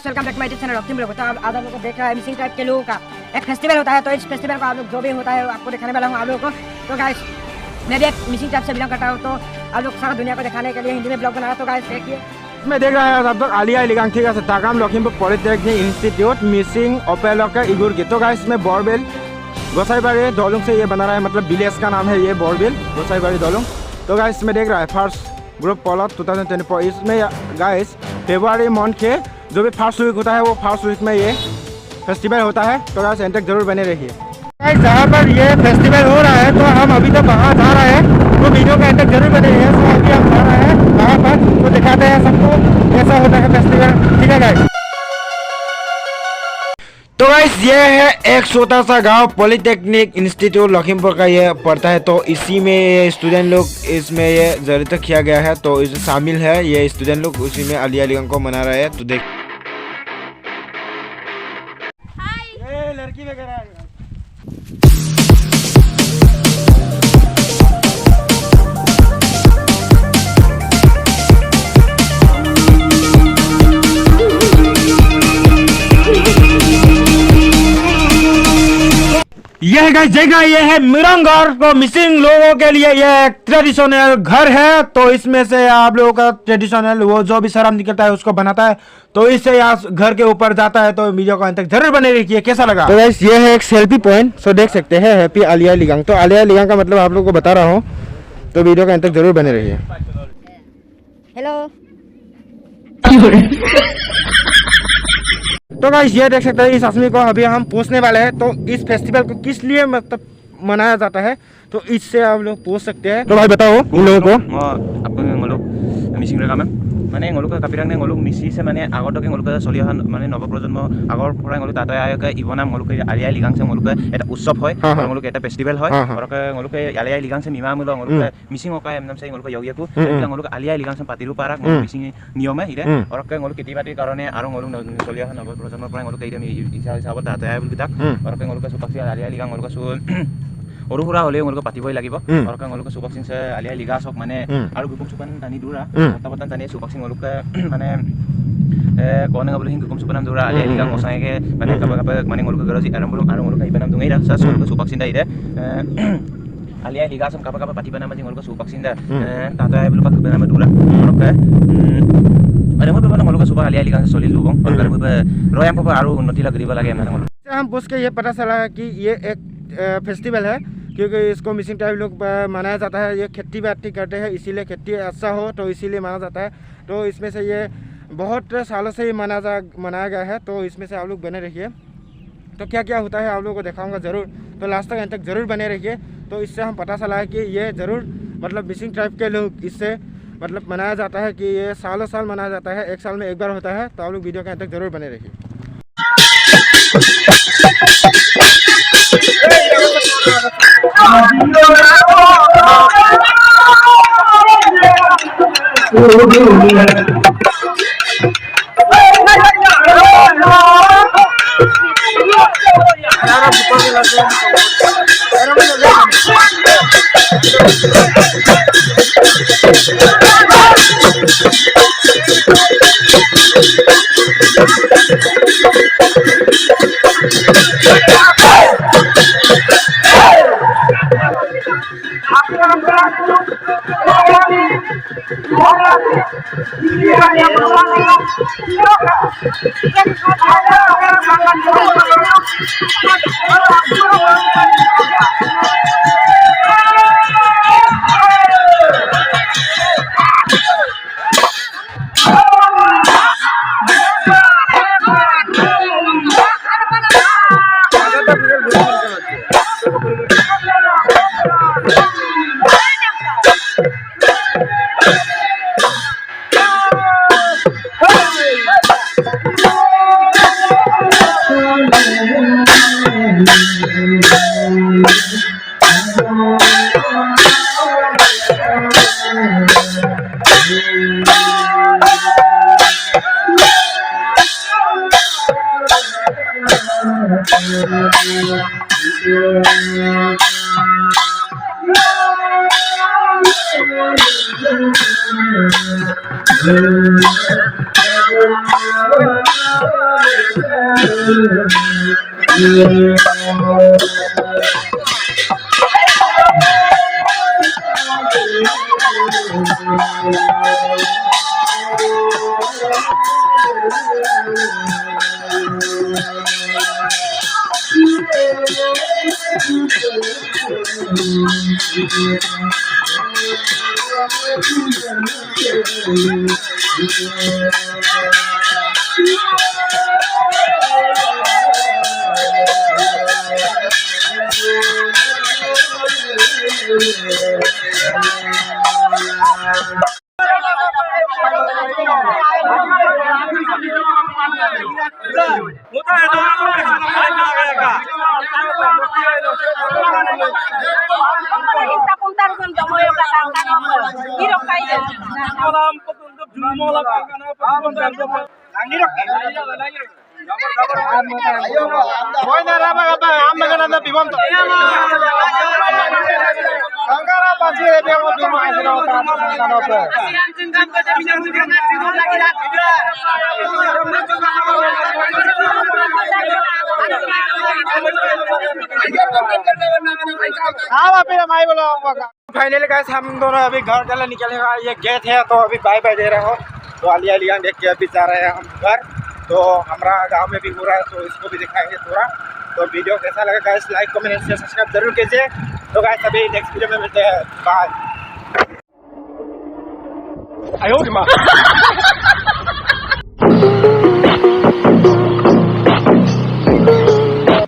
Welcome back my channel ऑप्टिम लोग। तो आप लोग को देख रहा है मिसिंग ट्राइब के लोगों का एक फेस्टिवल होता है। तो इस फेस्टिवल को आप लोग जो भी होता है आपको दिखाने वाला हूँ आप लोगों को। तो गाइस मैं भी एक मिसिंग ट्राइब से बिलोंग करता हूँ, तो आप लोग सारा दुनिया को दिखाने के लिए हिंदी में ब्लॉग बना रहा। तो गाइस देखिए मैं देख रहा है आप लोग आलिया लिगांग का ताकाम लखीमपुर पॉलिटेक्निक इंस्टीट्यूट मिसिंग ओपेलका इगुर की। तो गाइस मैं बोरबिल गोसाईबाड़ी दौलुंग से ये बना रहा है, मतलब विलेज का नाम है ये बोरबिल गोसाईबाड़ी दौलुंग। तो गाइस मैं देख रहा है फर्स्ट ग्रुप पॉलट 2024 इसमें गाइस फरवरी मंथ के जो भी फर्स्ट वीक होता है वो फर्स्ट वीक में ये फेस्टिवल होता है। तो गाइस एंड तक जरूर बने रहिए। गाइस जहाँ पर ये फेस्टिवल हो रहा है तो हम अभी तक वहाँ जा रहे हैं, तो वीडियो के एंड तक जरूर बने रहिए। तो अभी हम जा रहे हैं वहाँ पर, तो दिखाते हैं सबको कैसा होता है फेस्टिवल। ठीक है गाइस। तो गाइस ये है एक छोटा सा गांव पॉलिटेक्निक इंस्टीट्यूट लखीमपुर का ये पड़ता है। तो इसी में ये स्टूडेंट लोग इसमें ये जरूरत किया गया है, तो इसमें शामिल है ये स्टूडेंट लोग उसी में आलिया लिगांग को मना रहे हैं। तो देख ये लड़की वगैरह यह जगह ये है मिरंगर को मिसिंग लोगों के लिए ये एक ट्रेडिशनल घर है। तो इसमें से आप लोगों का ट्रेडिशनल वो जो भी शर्म निकलता है उसको बनाता है, तो इससे यहाँ घर के ऊपर जाता है। तो वीडियो को अंत तक जरूर बने रखिए। कैसा लगा? तो गाइस ये है एक सेल्फी पॉइंट, सो देख सकते हैं हैप्पी आलिया लिगांग। तो आलिया लिगांग का मतलब आप लोगों को बता रहा हूँ, तो वीडियो को अंत तक जरूर बने रहिए। हेलो तो गाइस ये देख सकते हैं इस आदमी को अभी हम पूछने वाले हैं, तो इस फेस्टिवल को किस लिए मतलब मनाया जाता है, तो इससे आप लोग पूछ सकते हैं। तो भाई बताओ इन लोगों को। आपको मिसिंग काम মানে এওঁলোকে কাপিৰাং এওঁলোক মিচিছে মানে আগতকে এওঁলোকে চলি অহা মানে নৱপ্ৰজন্ম আগৰ পৰা এওঁলোকে তাতে আয়োগে ইবনাম এওঁলোকে আলিয়া লিগাংছে এওঁলোকে এটা উৎসৱ হয়, এওঁলোকে এটা ফেষ্টিভেল হয়। ঘৰকে এওঁলোকে আলিয়া লিগাংছে মিমামূল এওঁলোকে মিচিং অকাই এমনামছে এওঁলোকে ইয়গিয়াকো এওঁলোকে আলিয়া লিগাংছে পাতিৰু পাৰাক মিচিং নিয়মে ইৰে ঘৰকে এওঁলোকে খেতি বাতিৰ কাৰণে আৰু এওঁলোক চলি অহা নৱপ্ৰজন্মৰ পৰা এওঁলোকে ইৰে হিচাপত তাতে আয় বুলি তাক ঘৰকে এওঁলোকে চুপাচি আলিয়া লিগাং এওঁলোকে সৰু সুৰা হ'লেও এওঁলোকে পাতিবই লাগিব। ঘৰকে এওঁলোকে চুপাচিং আলিয়া লিগা চক মানে আৰু গুকুম চুপান টানি দৌৰা বৰ্তমান টানি চুপাচিং এওঁলোকে মানে কনে গাবলৈ গুকুম চুপানাম দৌৰা আলিয়া লিগা মচাইকে মানে কাপে কাপে মানে এওঁলোকে গৰজি আৰম্ভ আৰু এওঁলোকে ইবানাম দুঙেই ৰাখছা চুপাচিং চুপাচিং দাইৰে আলিয়া লিগা চক কাপে কাপে পাতিবা নাম এওঁলোকে চুপাচিং দা তাতে আই বুলি কাপে নাম দৌৰা ঘৰকে अरे मैं मतलब हम लोग सुबह आलिया लिगांग से चली लोगों और घर में रोयाम पर आरो उन्नति लग रही लगे हम पूछ के ये पता चला है कि ये एक फेस्टिवल है, क्योंकि इसको मिसिंग ट्राइब लोग मनाया जाता है। ये खेती बाड़ी करते हैं, इसीलिए खेती अच्छा हो तो इसीलिए माना जाता है। तो इसमें से ये बहुत सालों से ही मनाया गया है। तो इसमें से आप लोग बने रहिए। तो क्या क्या होता है आप लोगों को दिखाऊंगा ज़रूर, तो लास्ट तक अंत तक ज़रूर बने रहिए। तो इससे हम पता चला है कि ये ज़रूर मतलब मिसिंग ट्राइब के लोग इससे मतलब मनाया जाता है कि ये सालों साल मनाया जाता है, एक साल में एक बार होता है। तो आप लोग वीडियो के अंत तक जरूर बने रहिए। फाइनली गाइस हम दोनों अभी घर के लिए निकले हैं। ये गेट है तो अभी बाय बाय दे रहे हो। तो आलिया लिगांग देख के अभी जा रहे हैं हम घर। तो हमारा गांव में भी हो रहा है तो इसको भी दिखाएंगे थोड़ा। तो वीडियो कैसा लगा guys like comment share subscribe जरूर कीजिए। तो गाइस अभी नेक्स्ट वीडियो में मिलते हैं। बाय।